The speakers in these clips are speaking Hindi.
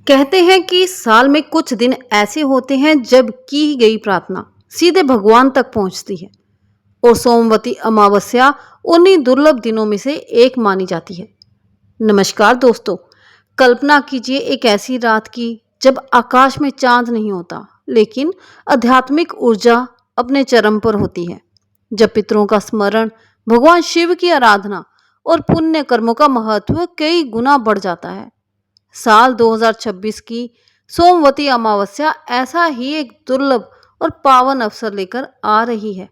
कहते हैं कि साल में कुछ दिन ऐसे होते हैं जब की गई प्रार्थना सीधे भगवान तक पहुंचती है और सोमवती अमावस्या उन्हीं दुर्लभ दिनों में से एक मानी जाती है। नमस्कार दोस्तों, कल्पना कीजिए एक ऐसी रात की जब आकाश में चांद नहीं होता लेकिन आध्यात्मिक ऊर्जा अपने चरम पर होती है। जब पितरों का स्मरण, भगवान शिव की आराधना और पुण्य कर्मों का महत्व कई गुना बढ़ जाता है। साल 2026 की सोमवती अमावस्या ऐसा ही एक दुर्लभ और पावन अवसर लेकर आ रही है।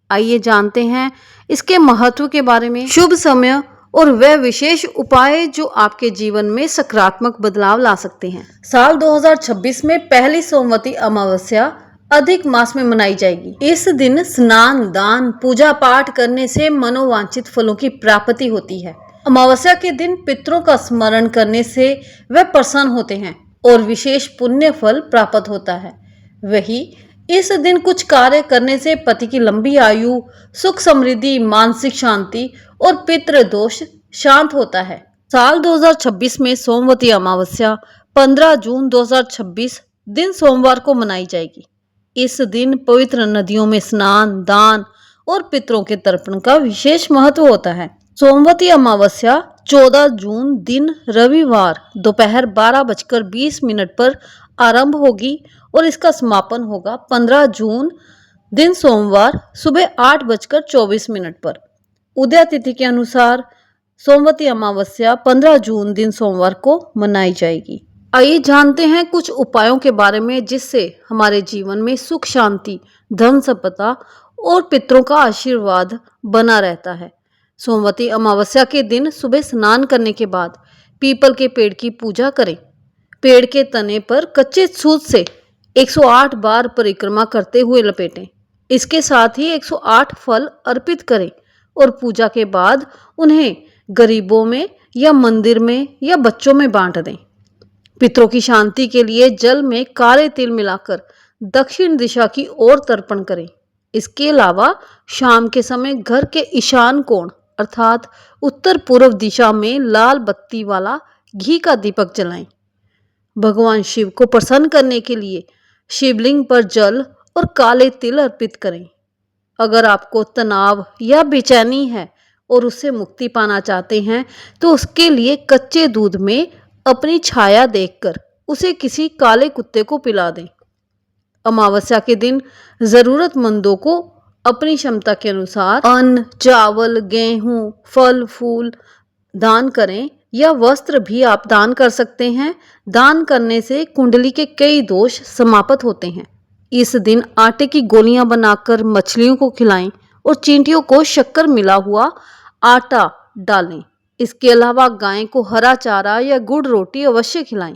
आइए जानते हैं इसके महत्व के बारे में, शुभ समय और वह विशेष उपाय जो आपके जीवन में सकारात्मक बदलाव ला सकते हैं। साल 2026 में पहली सोमवती अमावस्या अधिक मास में मनाई जाएगी। इस दिन स्नान, दान, पूजा पाठ करने से मनोवांछित फलों की प्राप्ति होती है। अमावस्या के दिन पितरों का स्मरण करने से वह प्रसन्न होते हैं और विशेष पुण्य फल प्राप्त होता है। वही इस दिन कुछ कार्य करने से पति की लंबी आयु, सुख समृद्धि, मानसिक शांति और पितृ दोष शांत होता है। साल 2026 में सोमवती अमावस्या 15 जून 2026 दिन सोमवार को मनाई जाएगी। इस दिन पवित्र नदियों में स्नान, दान और पितरों के तर्पण का विशेष महत्व होता है। सोमवती अमावस्या 14 जून दिन रविवार दोपहर 12:20 पर आरंभ होगी और इसका समापन होगा 15 जून दिन सोमवार सुबह 8:24 पर। उदय तिथि के अनुसार सोमवती अमावस्या 15 जून दिन सोमवार को मनाई जाएगी। आइए जानते हैं कुछ उपायों के बारे में जिससे हमारे जीवन में सुख, शांति, धन संपदा और पितरों का आशीर्वाद बना रहता है। सोमवती अमावस्या के दिन सुबह स्नान करने के बाद पीपल के पेड़ की पूजा करें। पेड़ के तने पर कच्चे सूत से 108 बार परिक्रमा करते हुए लपेटें। इसके साथ ही 108 फल अर्पित करें और पूजा के बाद उन्हें गरीबों में या मंदिर में या बच्चों में बांट दें। पितरों की शांति के लिए जल में काले तिल मिलाकर दक्षिण दिशा की ओर तर्पण करें। इसके अलावा शाम के समय घर के ईशान कोण अर्थात उत्तर पूर्व दिशा में लाल बत्ती वाला घी का दीपक जलाएं। भगवान शिव को प्रसन्न करने के लिए शिवलिंग पर जल और काले तिल अर्पित करें। अगर आपको तनाव या बेचैनी है और उससे मुक्ति पाना चाहते हैं तो उसके लिए कच्चे दूध में अपनी छाया देखकर उसे किसी काले कुत्ते को पिला दें। अमावस्या के दिन जरूरतमंदों को अपनी क्षमता के अनुसार अन्न, चावल, गेहूं, फल, फूल दान करें या वस्त्र भी आप दान कर सकते हैं। दान करने से कुंडली के कई दोष समाप्त होते हैं। इस दिन आटे की गोलियां बनाकर मछलियों को खिलाएं और चींटियों को शक्कर मिला हुआ आटा डालें। इसके अलावा गाय को हरा चारा या गुड़ रोटी अवश्य खिलाएं।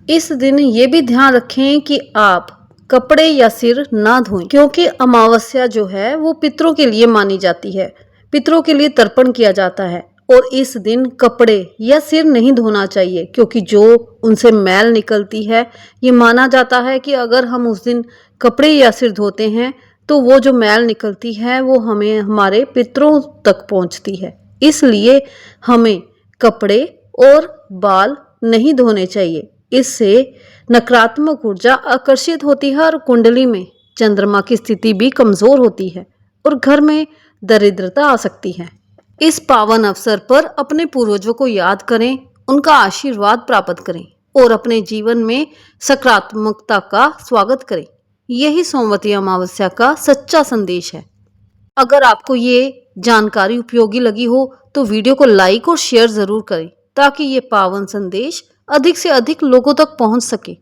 इस दिन ये भी ध्यान रखें कि आप कपड़े या सिर ना धोएं, क्योंकि अमावस्या जो है वो पितरों के लिए मानी जाती है। पितरों के लिए तर्पण किया जाता है और इस दिन कपड़े या सिर नहीं धोना चाहिए, क्योंकि जो उनसे मैल निकलती है, ये माना जाता है कि अगर हम उस दिन कपड़े या सिर धोते हैं तो वो जो मैल निकलती है वो हमें हमारे पितरों तक पहुंचती है। इसलिए हमें कपड़े और बाल नहीं धोने चाहिए। इससे नकारात्मक ऊर्जा आकर्षित होती है और कुंडली में चंद्रमा की स्थिति भी कमजोर होती है और घर में दरिद्रता आ सकती है। इस पावन अवसर पर अपने पूर्वजों को याद करें, उनका आशीर्वाद प्राप्त करें और अपने जीवन में सकारात्मकता का स्वागत करें। यही सोमवती अमावस्या का सच्चा संदेश है। अगर आपको ये जानकारी उपयोगी लगी हो तो वीडियो को लाइक और शेयर जरूर करें ताकि ये पावन संदेश अधिक से अधिक लोगों तक पहुंच सके।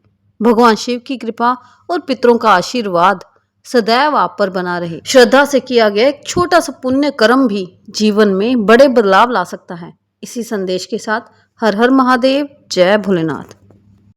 भगवान शिव की कृपा और पितरों का आशीर्वाद सदैव आप पर बना रहे। श्रद्धा से किया गया एक छोटा सा पुण्य कर्म भी जीवन में बड़े बदलाव ला सकता है। इसी संदेश के साथ हर हर महादेव, जय भोलेनाथ।